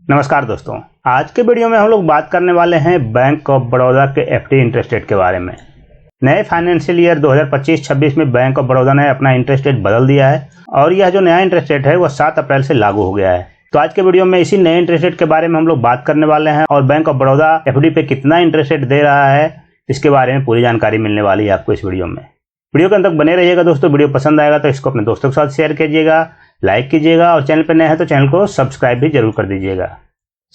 नमस्कार दोस्तों, आज के वीडियो में हम लोग बात करने वाले हैं बैंक ऑफ बड़ौदा के एफडी इंटरेस्ट रेट के बारे में। नए फाइनेंशियल ईयर 2025-26 में बैंक ऑफ बड़ौदा ने अपना इंटरेस्ट रेट बदल दिया है और यह जो नया इंटरेस्ट रेट है वो 7 अप्रैल से लागू हो गया है। तो आज के वीडियो में इसी नए इंटरेस्ट रेट के बारे में हम लोग बात करने वाले हैं और बैंक ऑफ बड़ौदा एफडी पे कितना इंटरेस्ट रेट दे रहा है इसके बारे में पूरी जानकारी मिलने वाली है आपको इस वीडियो में। वीडियो के अंत तक बने रहिएगा दोस्तों। वीडियो पसंद आएगा तो इसको अपने दोस्तों के साथ शेयर कीजिएगा, लाइक कीजिएगा और चैनल पर नए हैं तो चैनल को सब्सक्राइब भी जरूर कर दीजिएगा।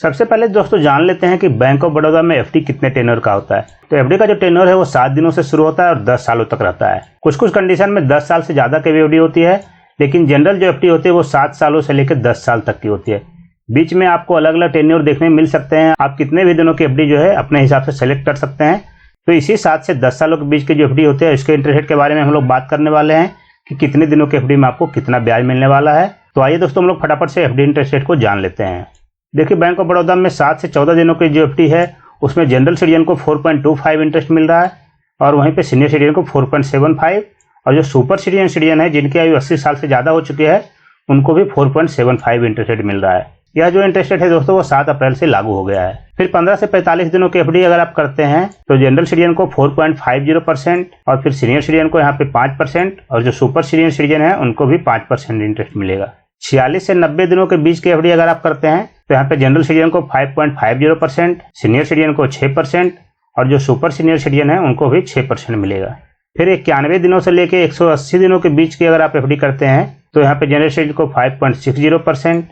सबसे पहले दोस्तों जान लेते हैं कि बैंक ऑफ बड़ौदा में एफडी कितने टेन्योर का होता है। तो एफडी का जो टेन्योर है वो 7 दिनों से शुरू होता है और 10 सालों तक रहता है। कुछ कंडीशन में 10 साल से ज़्यादा की भी एफडी होती है, लेकिन जनरल जो एफडी होती है वो 7 सालों से लेकर 10 साल तक की होती है। बीच में आपको अलग अलग टेन्योर देखने मिल सकते हैं। आप कितने भी दिनों की एफडी जो है अपने हिसाब से सेलेक्ट कर सकते हैं। तो इसी 7 से 10 सालों के बीच की जो एफडी होती है इसके इंटरेस्ट रेट के बारे में हम लोग बात करने वाले हैं कि कितने दिनों की एफडी में आपको कितना ब्याज मिलने वाला है। तो आइए दोस्तों हम लोग फटाफट से एफडी इंटरेस्ट रेट को जान लेते हैं। देखिए, बैंक ऑफ बड़ौदा में 7 से 14 दिनों की जो एफडी है उसमें जनरल सिटीजन को 4.25 इंटरेस्ट मिल रहा है और वहीं पे सीनियर सिटीजन को 4.75 और जो सुपर सिटीजन है जिनकी आयु 80 साल से ज़्यादा हो चुकी है उनको भी 4.75 इंटरेस्ट रेट मिल रहा है। यह जो इंटरेस्ट रेट है दोस्तों वो 7 अप्रैल से लागू हो गया है। फिर 15 से 45 दिनों की एफडी अगर आप करते हैं तो जनरल सिटीजन को 4.50% और फिर सीनियर सिटीजन को यहाँ पे 5% और जो सुपर सीनियर सिटीजन है उनको भी 5% इंटरेस्ट मिलेगा। 46 से 90 दिनों के बीच की एफडी अगर आप करते हैं तो यहाँ पे जनरल सिटीजन को 5.50%, सीनियर सिटीजन को 6% और जो सुपर सीनियर सिटीजन है उनको भी 6% मिलेगा। फिर 91 दिनों से लेके 180 दिनों के बीच की अगर आप एफडी करते हैं तो यहाँ पे जनरल सिटीजन को 5.60%,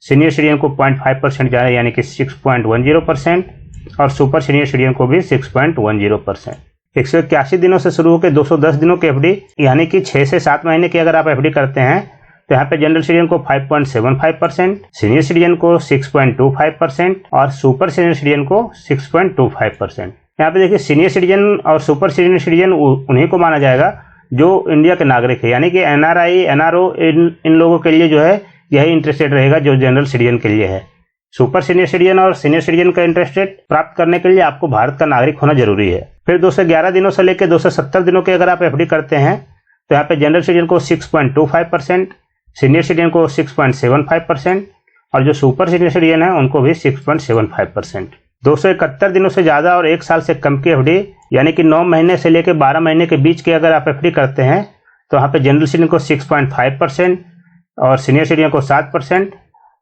सीनियर सिटीजन को 0.5% यानी कि 6.10% और सुपर सीनियर सिटीजन को भी 6.10%। 181 दिनों से शुरू होकर 210 दिनों की एफडी यानी कि 6 से 7 महीने की अगर आप एफडी करते हैं तो यहाँ पे जनरल सिटीजन को 5.75%, सीनियर सिटीजन को 6.25% और सुपर सीनियर सिटीजन को 6.25%। यहाँ पे देखिए, सीनियर सिटीजन और सुपर सीनियर सिटीजन उन्हीं को माना जाएगा जो इंडिया के नागरिक है, यानी कि एनआरआई एनआरओ इन लोगों के लिए जो है यही इंटरेस्ट रेट रहेगा जो जनरल सिटीजन के लिए है। सुपर सीनियर सिटीजन और सीनियर सिटीजन का इंटरेस्ट रेट प्राप्त करने के लिए आपको भारत का नागरिक होना जरूरी है। फिर 211 दिनों से लेकर 270 दिनों के अगर आप एफडी करते हैं तो यहाँ पे जनरल सिटीजन को 6.25%, सीनियर सिटीजन को 6.75% और जो सुपर सीनियर सिटीजन है उनको भी 6.75%। 271 दिनों से ज़्यादा और 1 साल से कम की एफडी यानी कि 9 महीने से लेकर 12 महीने के बीच की अगर आप एफडी करते हैं तो यहाँ पे जनरल सिटीजन को 6.5% और सीनियर सिटीजन को 7%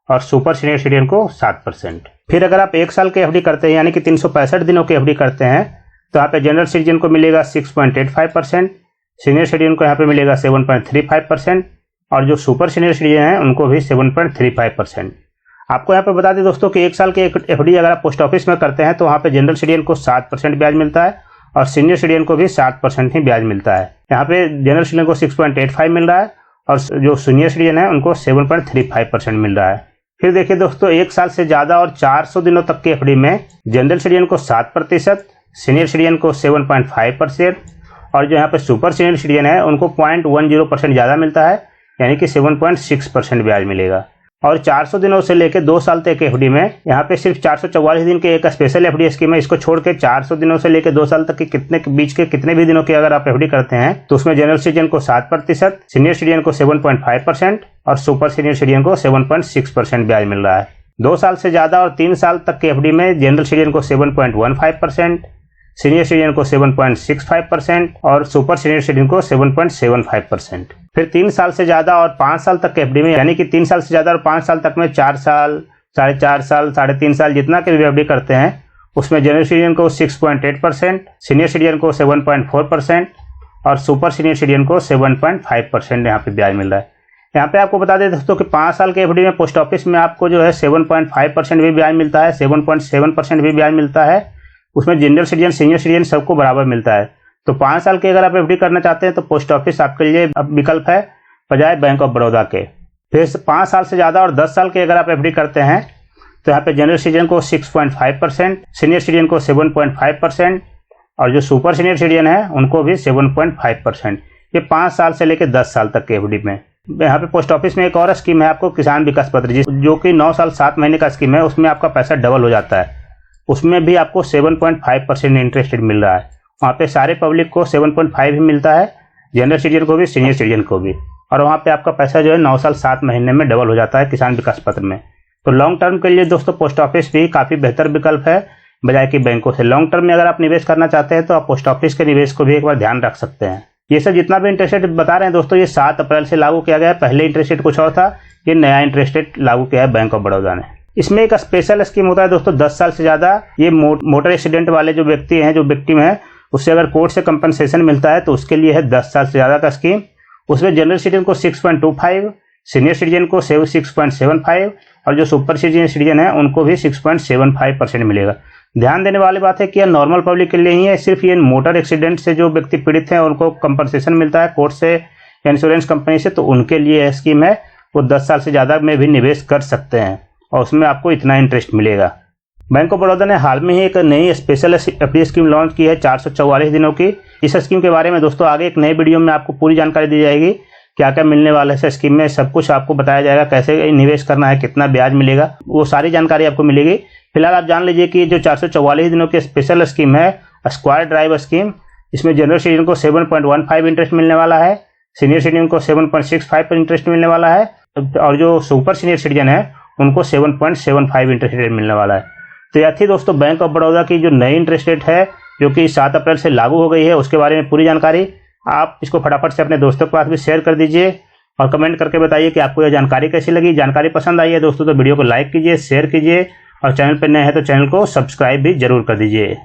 और सुपर सीनियर सिटीजन को 7%। फिर अगर आप 1 साल के एफडी करते हैं यानी कि 365 दिनों की एफडी करते हैं तो यहाँ पे जनरल सिटीजन को मिलेगा 6.85%, सीनियर सिटीजन को यहाँ पे मिलेगा 7.35% और जो सुपर सीनियर सिटीजन है उनको भी 7.35%। आपको यहाँ पे बता दें दोस्तों कि 1 साल के एफडी अगर आप पोस्ट ऑफिस में करते हैं तो वहाँ पे जनरल सिटीजन को 7% ब्याज मिलता है और सीनियर सिटीजन को भी 7% ही ब्याज मिलता है। यहाँ पे जनरल सिटीजन को 6.85 मिल रहा है और जो सीनियर सिटीजन है उनको 7.35% मिल रहा है। फिर देखिए दोस्तों, 1 साल से ज़्यादा और 400 दिनों तक की एफडी में जनरल सिटीजन को 7%, सीनियर सिटीजन को 7.5% और जो यहाँ पे सुपर सीनियर सिटीजन है उनको 0.10% ज़्यादा मिलता है यानी कि 7.6% ब्याज मिलेगा। और 400 दिनों से लेकर 2 साल तक के एफडी में यहाँ पे सिर्फ 444 दिन के एक स्पेशल एफडी स्कीम है। इसको छोड़ के 400 दिनों से लेकर 2 साल तक के कितने भी दिनों की अगर आप एफडी करते हैं तो उसमें जनरल सिटीजन को 7%, सीनियर सिटीजन को 7.5% और सुपर सीनियर सिटीजन को 7.6% ब्याज मिल रहा है। 2 साल से ज़्यादा और 3 साल तक के एफडी में जनरल सिटीजन को 7.15%, सीनियर सिटीजन को 7.65% और सुपर सीनियर सिटीजन को 7.75%। फिर 3 साल से ज़्यादा और 5 साल तक के एफडी में यानी कि 3 साल से ज़्यादा और 5 साल तक में 4 साल, 4.5 साल, 3.5 साल जितना के भी एफडी करते हैं उसमें जनरल सिटीजन को 6.8%, सीनियर सिटीजन को 7.4% और सुपर सीनियर सिटीजन को 7.5% यहाँ पे ब्याज मिल रहा है। यहाँ पे आपको बता दें दोस्तों कि 5 साल के एफडी में पोस्ट ऑफिस में आपको जो है 7.5% भी ब्याज मिलता है, 7.7% भी ब्याज मिलता है। उसमें जनरल सिटीजन सीनियर सिटीजन सबको बराबर मिलता है। तो 5 साल के अगर आप एफडी करना चाहते हैं तो पोस्ट ऑफिस आपके लिए विकल्प है बजाय बैंक ऑफ बड़ौदा के। फिर 5 साल से ज़्यादा और 10 साल के अगर आप एफडी करते हैं तो यहाँ पे जनरल सिटीजन को 6.5%, सीनियर सिटीजन को 7.5% और जो सुपर सीनियर सिटीजन है उनको भी 7.5%। ये 5 साल से लेकर 10 साल तक के एफडी में। यहाँ पे पोस्ट ऑफिस में एक और स्कीम है आपको किसान विकास पत्र जो कि 9 साल 7 महीने का स्कीम है। उसमें आपका पैसा डबल हो जाता है। उसमें भी आपको 7.5% इंटरेस्ट रेट मिल रहा है। वहाँ पे सारे पब्लिक को 7.5 ही मिलता है, जनरल सिटीजन को भी, सीनियर सिटीजन को भी। और वहाँ पे आपका पैसा जो है 9 साल 7 महीने में डबल हो जाता है किसान विकास पत्र में। तो लॉन्ग टर्म के लिए दोस्तों पोस्ट ऑफिस भी काफ़ी बेहतर विकल्प है बजाय कि बैंकों से। लॉन्ग टर्म में अगर आप निवेश करना चाहते हैं तो आप पोस्ट ऑफिस के निवेश को भी एक बार ध्यान रख सकते हैं। ये सब जितना भी इंटरेस्ट रेट बता रहे हैं दोस्तों, ये 7 अप्रैल से लागू किया गया है। पहले इंटरेस्ट रेट कुछ और था, ये नया इंटरेस्ट रेट लागू किया है बैंक ऑफ बड़ौदा ने। इसमें एक स्पेशल स्कीम होता है दोस्तों, 10 साल से ज़्यादा ये मोटर एक्सीडेंट वाले जो व्यक्ति हैं, जो विक्टिम है, उससे अगर कोर्ट से कंपनसेशन मिलता है तो उसके लिए है 10 साल से ज़्यादा का स्कीम। उसमें जनरल सिटीजन को 6.25, सीनियर सिटीजन को 6.75 और जो सुपर सीनियर सिटीजन है उनको भी 6.75% मिलेगा। ध्यान देने वाली बात है कि यह नॉर्मल पब्लिक के लिए ही है। सिर्फ ये मोटर एक्सीडेंट से जो व्यक्ति पीड़ित हैं उनको कंपनसेशन मिलता है कोर्ट से, इंश्योरेंस कंपनी से, तो उनके लिए यह स्कीम है। वो 10 साल से ज़्यादा में भी निवेश कर सकते हैं और उसमें आपको इतना इंटरेस्ट मिलेगा। बैंक ऑफ बड़ौदा ने हाल में ही एक नई स्पेशल एफडी स्कीम लॉन्च की है 444 दिनों की। इस स्कीम के बारे में दोस्तों आगे एक नई वीडियो में आपको पूरी जानकारी दी जाएगी, क्या क्या मिलने वाला है इस स्कीम में, सब कुछ आपको बताया जाएगा, कैसे निवेश करना है, कितना ब्याज मिलेगा, वो सारी जानकारी आपको मिलेगी। फिलहाल आप जान लीजिए कि जो 444 दिनों की स्पेशल स्कीम है, स्क्वायर ड्राइव स्कीम, इसमें जनरल सिटीजन को 7.15 इंटरेस्ट मिलने वाला है, सीनियर सिटीजन को 7.65 पर इंटरेस्ट मिलने वाला है और जो सुपर सीनियर सिटीजन है उनको 7.75 इंटरेस्ट रेट मिलने वाला है। तो यह थी दोस्तों बैंक ऑफ बड़ौदा की जो नई इंटरेस्ट रेट है जो कि 7 अप्रैल से लागू हो गई है, उसके बारे में पूरी जानकारी। आप इसको फटाफट से अपने दोस्तों के पास भी शेयर कर दीजिए और कमेंट करके बताइए कि आपको यह जानकारी कैसी लगी। जानकारी पसंद आई है दोस्तों तो वीडियो को लाइक कीजिए, शेयर कीजिए और चैनल पर नए हैं तो चैनल को सब्सक्राइब भी जरूर कर दीजिए।